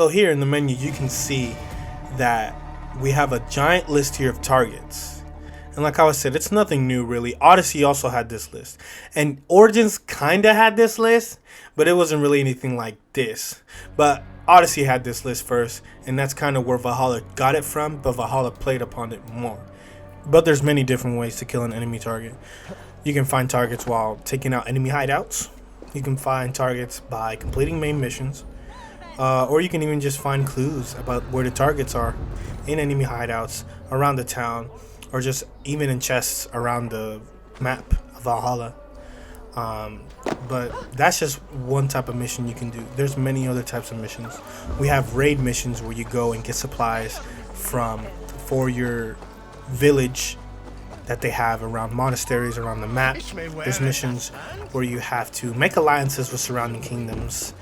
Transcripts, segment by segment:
So here in the menu, you can see that we have a giant list here of targets. And like I said, it's nothing new really. Odyssey also had this list. And Origins kind of had this list, but it wasn't really anything like this. But Odyssey had this list first, and that's kind of where Valhalla got it from, but Valhalla played upon it more. But there's many different ways to kill an enemy target. You can find targets while taking out enemy hideouts. You can find targets by completing main missions. Or you can even just find clues about where the targets are in enemy hideouts, around the town, or just even in chests around the map of Valhalla. But that's just one type of mission you can do. There's many other types of missions. We have raid missions where you go and get supplies for your village that they have around monasteries around the map. There's missions where you have to make alliances with surrounding kingdoms.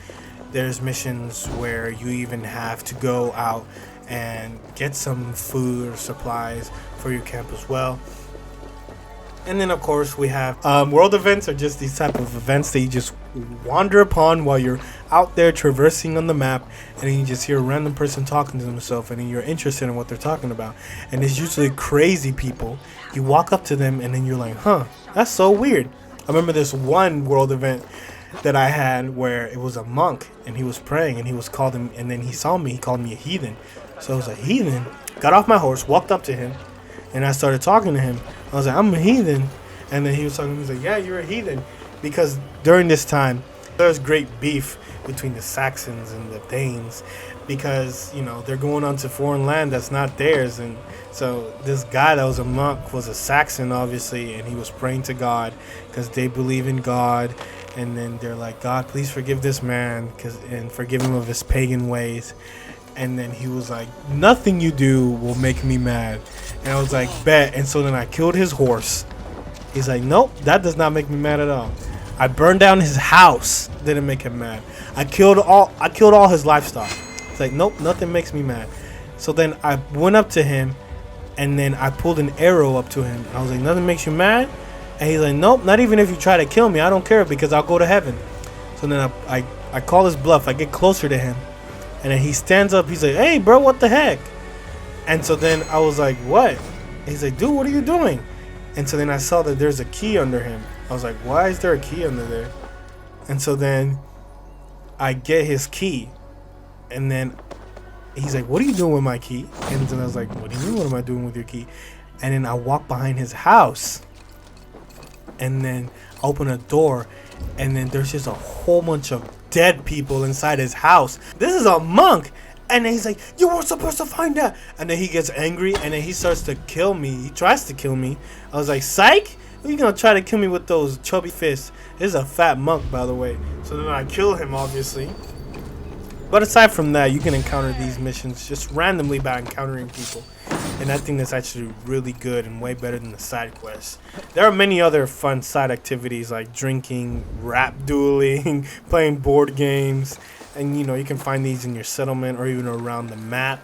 There's missions where you even have to go out and get some food or supplies for your camp as well. And then of course we have world events, are just these type of events that you just wander upon while you're out there traversing on the map, and then you just hear a random person talking to themselves, and then you're interested in what they're talking about. And it's usually crazy people. You walk up to them and then you're like, huh, that's so weird. I remember this one world event that I had where it was a monk and he was praying and he was called him, and then he saw me, he called me a heathen. So I was a heathen, got off my horse, walked up to him, and I started talking to him. I was like, I'm a heathen. And then he was talking to me, he was like, yeah, you're a heathen. Because during this time, there was great beef between the Saxons and the Danes, because, you know, they're going onto foreign land that's not theirs. And so this guy that was a monk was a Saxon, obviously, and he was praying to God because they believe in God. And then they're like, God, please forgive this man and forgive him of his pagan ways. And then he was like, nothing you do will make me mad. And I was like, bet. And so then I killed his horse. He's like, nope, that does not make me mad at all. I burned down his house. Didn't make him mad. I killed all his livestock. It's like, nope, nothing makes me mad. So then I went up to him, and then I pulled an arrow up to him. I was like, nothing makes you mad? And he's like, nope, not even if you try to kill me. I don't care, because I'll go to heaven. So then I call his bluff. I get closer to him. And then he stands up. He's like, hey, bro, what the heck? And so then I was like, what? And he's like, dude, what are you doing? And so then I saw that there's a key under him. I was like, why is there a key under there? And so then I get his key. And then he's like, what are you doing with my key? And then I was like, what do you mean, what am I doing with your key? And then I walk behind his house. And then I open a door. And then there's just a whole bunch of dead people inside his house. This is a monk. And then he's like, you weren't supposed to find that. And then he gets angry, and then he starts to kill me. He tries to kill me. I was like, psych? Are you going to try to kill me with those chubby fists? This is a fat monk, by the way. So then I kill him, obviously. But aside from that, you can encounter these missions just randomly by encountering people. And I think that's actually really good and way better than the side quests. There are many other fun side activities like drinking, rap dueling, playing board games. And, you know, you can find these in your settlement or even around the map.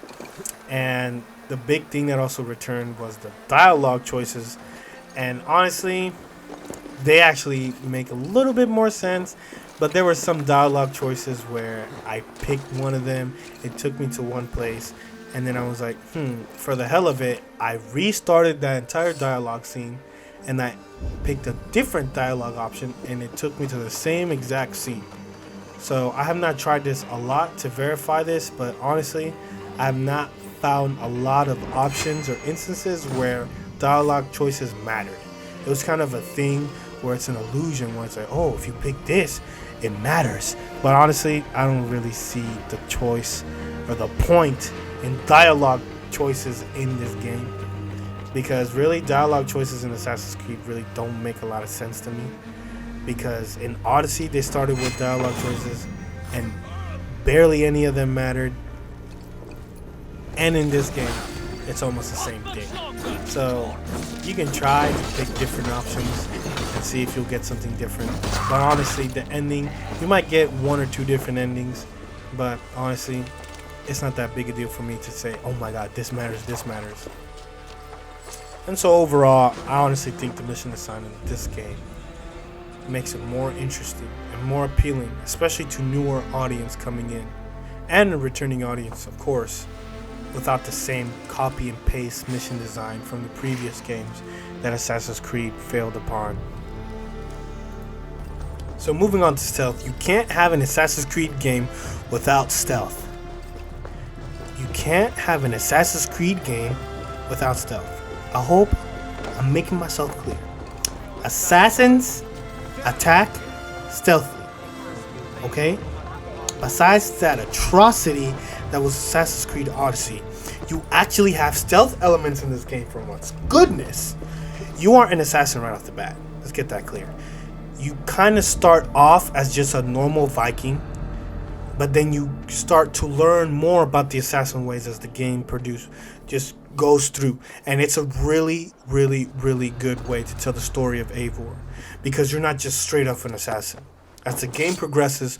And the big thing that also returned was the dialogue choices. And honestly, they actually make a little bit more sense. But there were some dialogue choices where I picked one of them. It took me to one place. And then I was like, for the hell of it, I restarted that entire dialogue scene. And I picked a different dialogue option. And it took me to the same exact scene. So I have not tried this a lot to verify this, but honestly, I have not found a lot of options or instances where dialogue choices mattered. It was kind of a thing where it's an illusion, where it's like, oh, if you pick this, it matters. But honestly, I don't really see the choice or the point in dialogue choices in this game. Because really, dialogue choices in Assassin's Creed really don't make a lot of sense to me. Because in Odyssey, they started with dialogue choices, and barely any of them mattered. And in this game, it's almost the same thing. So you can try to pick different options and see if you'll get something different. But honestly, the ending, you might get one or two different endings. But honestly, it's not that big a deal for me to say, oh my god, this matters, this matters. And so overall, I honestly think the mission design in this game makes it more interesting and more appealing, especially to newer audience coming in. and a returning audience, of course, without the same copy and paste mission design from the previous games that Assassin's Creed failed upon. So moving on to stealth, you can't have an Assassin's Creed game without stealth. You can't have an Assassin's Creed game without stealth. I hope I'm making myself clear. Assassins attack stealthily, okay? Besides that atrocity that was Assassin's Creed Odyssey, you actually have stealth elements in this game for once. Goodness! You aren't an assassin right off the bat. Let's get that clear. You kind of start off as just a normal Viking, but then you start to learn more about the assassin ways as the game just goes through. And it's a really, really, really good way to tell the story of Eivor, because you're not just straight up an assassin. As the game progresses,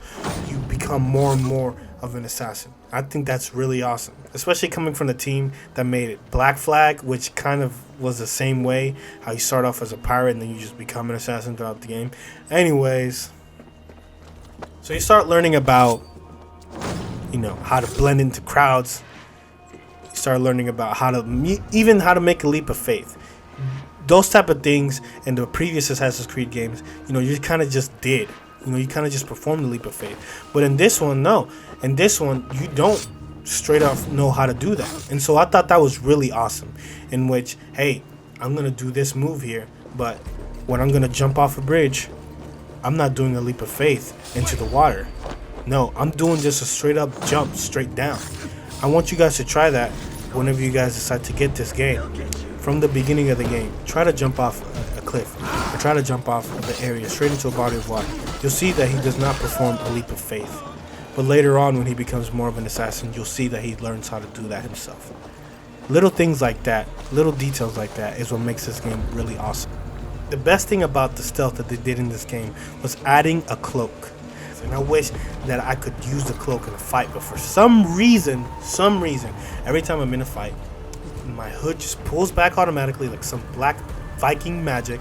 you become more and more of an assassin. I think that's really awesome, especially coming from the team that made it. Black Flag, which kind of was the same way, how you start off as a pirate and then you just become an assassin throughout the game. Anyways, so you start learning about, how to blend into crowds. You start learning about how to make a leap of faith. Those type of things in the previous Assassin's Creed games, you kind of just did. You kind of just perform the leap of faith. But in this one, no. In this one, you don't straight off know how to do that. And so I thought that was really awesome. In which, hey, I'm going to do this move here. But when I'm going to jump off a bridge, I'm not doing a leap of faith into the water. No, I'm doing just a straight up jump straight down. I want you guys to try that whenever you guys decide to get this game. From the beginning of the game, try to jump off a cliff, or try to jump off of the area straight into a body of water. You'll see that he does not perform a leap of faith. But later on, when he becomes more of an assassin, you'll see that he learns how to do that himself. Little things like that, little details like that is what makes this game really awesome. The best thing about the stealth that they did in this game was adding a cloak. And I wish that I could use the cloak in a fight, but for some reason, every time I'm in a fight, my hood just pulls back automatically like some black Viking magic,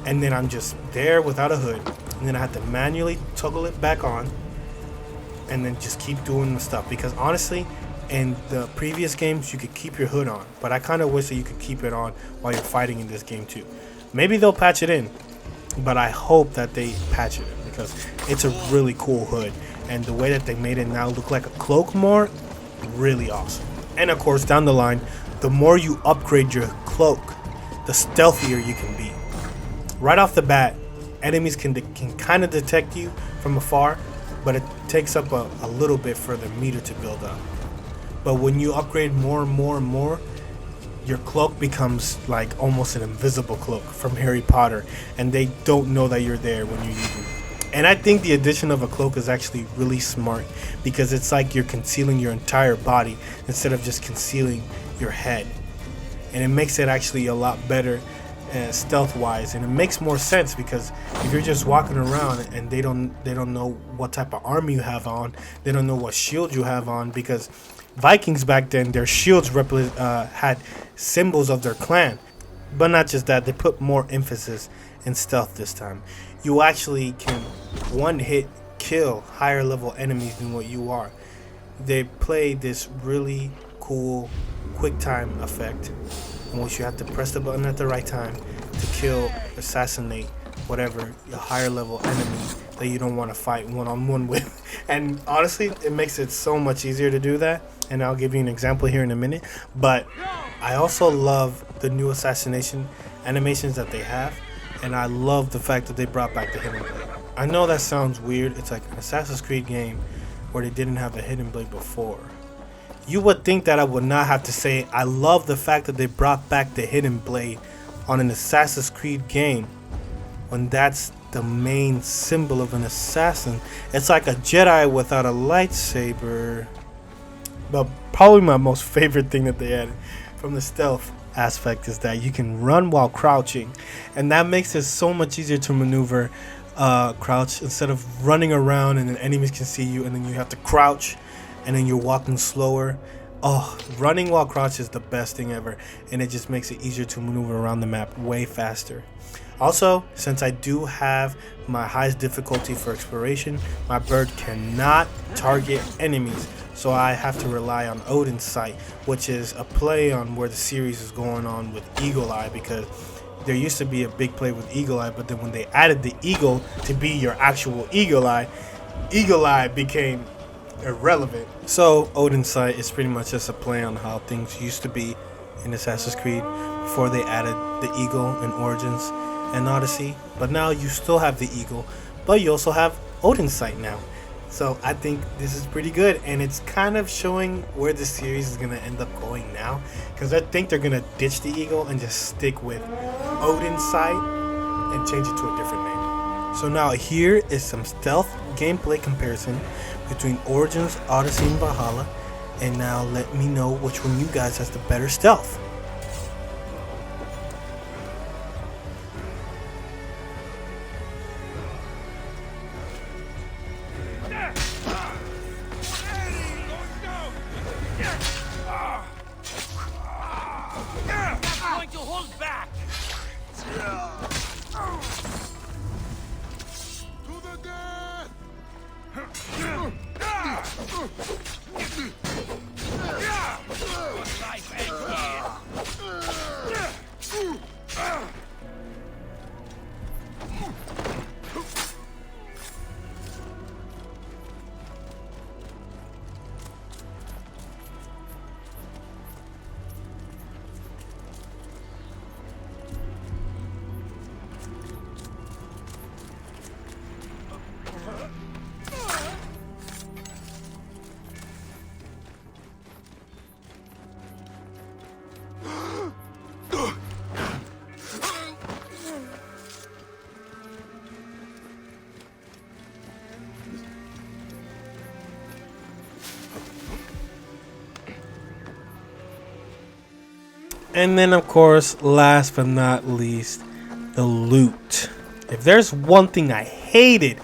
and then I'm just there without a hood, and then I have to manually toggle it back on and then just keep doing the stuff. Because honestly, in the previous games you could keep your hood on, but I kind of wish that you could keep it on while you're fighting in this game too. Maybe they'll patch it in, but I hope that they patch it in, because it's a really cool hood, and the way that they made it now look like a cloak more, really awesome. And of course, down the line, the more you upgrade your cloak, the stealthier you can be. Right off the bat, enemies can kind of detect you from afar, but it takes up a little bit for the meter to build up. But when you upgrade more and more and more, your cloak becomes like almost an invisible cloak from Harry Potter, and they don't know that you're there when you're using it. And I think the addition of a cloak is actually really smart, because it's like you're concealing your entire body instead of just concealing your head. And it makes it actually a lot better stealth wise, and it makes more sense, because if you're just walking around and they don't know what type of armor you have on, they don't know what shield you have on, because Vikings back then, their shields had symbols of their clan. But not just that, they put more emphasis in stealth this time. You actually can one hit kill higher level enemies than what you are. They play this really cool quick time effect in which you have to press the button at the right time to kill, assassinate whatever a higher level enemy that you don't want to fight one-on-one with. And honestly, it makes it so much easier to do that, and I'll give you an example here in a minute. But I also love the new assassination animations that they have, and I love the fact that they brought back the hidden blade. I know that sounds weird. It's like an Assassin's Creed game where they didn't have a hidden blade before. You would think that I would not have to say I love the fact that they brought back the hidden blade on an Assassin's Creed game, when that's the main symbol of an assassin. It's like a Jedi without a lightsaber. But probably my most favorite thing that they added from the stealth aspect is that you can run while crouching, and that makes it so much easier to maneuver crouch, instead of running around and then enemies can see you and then you have to crouch and then you're walking slower. Oh, running while crouched is the best thing ever, and it just makes it easier to maneuver around the map way faster. Also, since I do have my highest difficulty for exploration, my bird cannot target enemies, so I have to rely on Odin's Sight, which is a play on where the series is going on with Eagle Eye, because there used to be a big play with Eagle Eye, but then when they added the eagle to be your actual Eagle Eye became irrelevant. So Odin's Sight is pretty much just a play on how things used to be in Assassin's Creed before they added the eagle in Origins and Odyssey. But now you still have the eagle, but you also have Odin's Sight now. So I think this is pretty good, and it's kind of showing where the series is going to end up going now, because I think they're going to ditch the eagle and just stick with Odin's Sight and change it to a different name. So now here is some stealth gameplay comparison between Origins, Odyssey, and Valhalla, and now let me know which one you guys has the better stealth. And then, of course, last but not least, the loot. If there's one thing I hated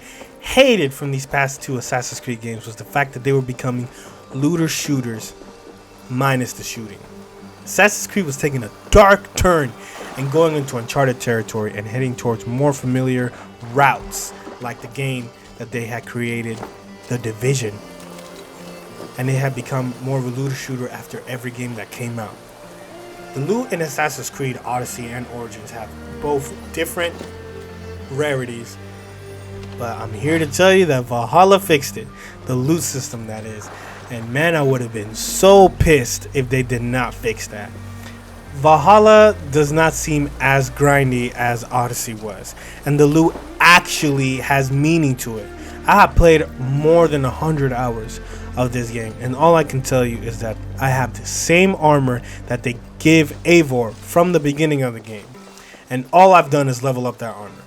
from these past two Assassin's Creed games, was the fact that they were becoming looter shooters minus the shooting. Assassin's Creed was taking a dark turn and going into uncharted territory and heading towards more familiar routes, like the game that they had created, The Division. And they had become more of a looter shooter after every game that came out. The loot in Assassin's Creed Odyssey and Origins have both different rarities, but I'm here to tell you that Valhalla fixed it. The loot system, that is. And man, I would have been so pissed if they did not fix that. Valhalla does not seem as grindy as Odyssey was, and the loot actually has meaning to it. I have played more than 100 hours of this game, and all I can tell you is that I have the same armor that they give Eivor from the beginning of the game, and all I've done is level up that armor.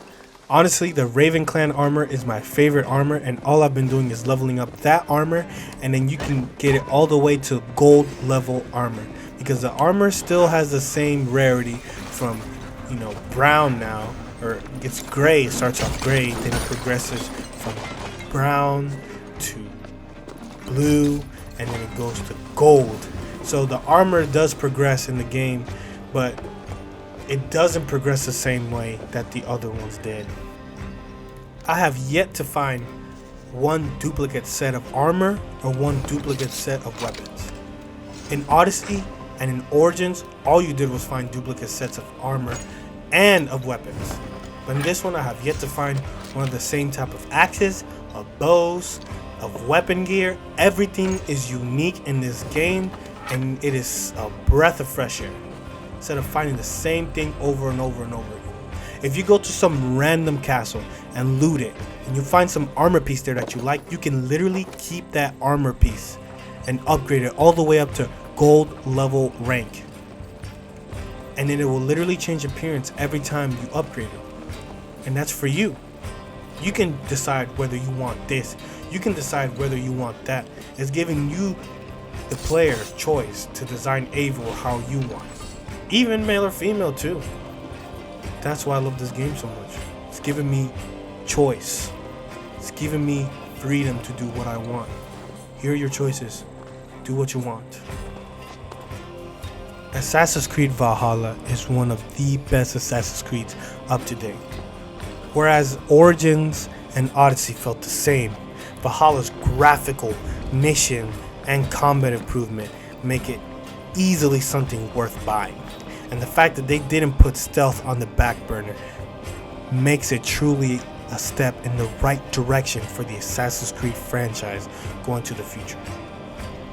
Honestly, the Raven Clan armor is my favorite armor, and all I've been doing is leveling up that armor, and then you can get it all the way to gold level armor, because the armor still has the same rarity from, brown now, or it's gray, it starts off gray, then it progresses from brown to blue, and then it goes to gold. So the armor does progress in the game, but it doesn't progress the same way that the other ones did. I have yet to find one duplicate set of armor or one duplicate set of weapons. In Odyssey and in Origins, all you did was find duplicate sets of armor and of weapons. But in this one, I have yet to find one of the same type of axes, of bows, of weapon gear. Everything is unique in this game, and it is a breath of fresh air, instead of finding the same thing over and over and over again. If you go to some random castle and loot it, and you find some armor piece there that you like, you can literally keep that armor piece and upgrade it all the way up to gold level rank. And then it will literally change appearance every time you upgrade it. And that's for you. You can decide whether you want this. You can decide whether you want that. It's giving you, the player, choice to design Eivor how you want. Even male or female too. That's why I love this game so much. It's giving me choice. It's giving me freedom to do what I want. Here are your choices. Do what you want. Assassin's Creed Valhalla is one of the best Assassin's Creeds up to date. Whereas Origins and Odyssey felt the same, Valhalla's graphical, mission, and combat improvement make it easily something worth buying. And the fact that they didn't put stealth on the back burner makes it truly a step in the right direction for the Assassin's Creed franchise going to the future.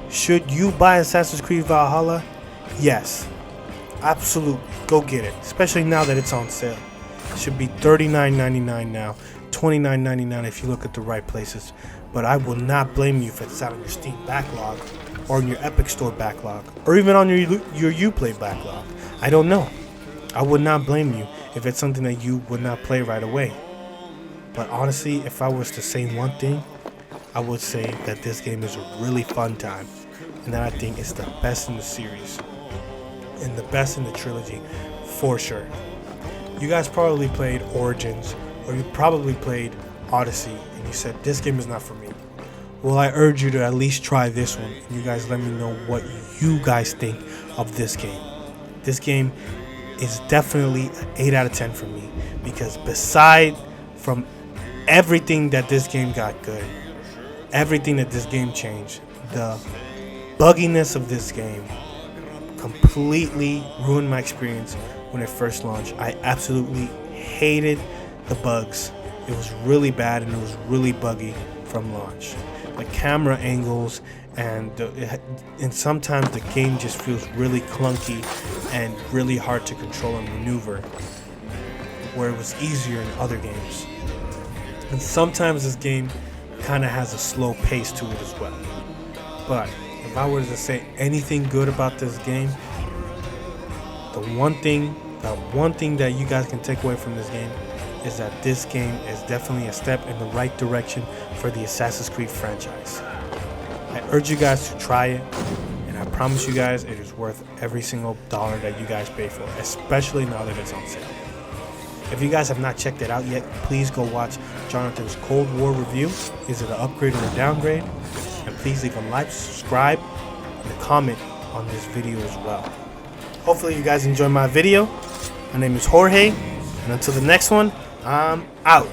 Should you buy Assassin's Creed Valhalla? Yes, absolutely, go get it, especially now that it's on sale. It should be $39.99 now, $29.99 if you look at the right places, but I will not blame you if it's out on your Steam backlog, or in your Epic Store backlog, or even on your Uplay backlog. I don't know. I would not blame you if it's something that you would not play right away. But honestly, if I was to say one thing, I would say that this game is a really fun time, and that I think it's the best in the series and the best in the trilogy for sure. You guys probably played Origins, or you probably played Odyssey, and you said this game is not for me. Well, I urge you to at least try this one, and you guys let me know what you guys think of this game. This game is definitely an 8 out of 10 for me, because beside from everything that this game got good, everything that this game changed, the bugginess of this game completely ruined my experience when it first launched. I absolutely hated the bugs. It was really bad and it was really buggy from launch. The camera angles and sometimes the game just feels really clunky and really hard to control and maneuver, where it was easier in other games. And sometimes this game kind of has a slow pace to it as well. But if I were to say anything good about this game, the one thing that you guys can take away from this game is that this game is definitely a step in the right direction for the Assassin's Creed franchise. I urge you guys to try it, and I promise you guys it is worth every single dollar that you guys pay for, especially now that it's on sale. If you guys have not checked it out yet, please go watch Jonathan's Cold War review. Is it an upgrade or a downgrade? And please leave a like, subscribe, and a comment on this video as well. Hopefully you guys enjoyed my video. My name is Jorge, and until the next one, I'm out.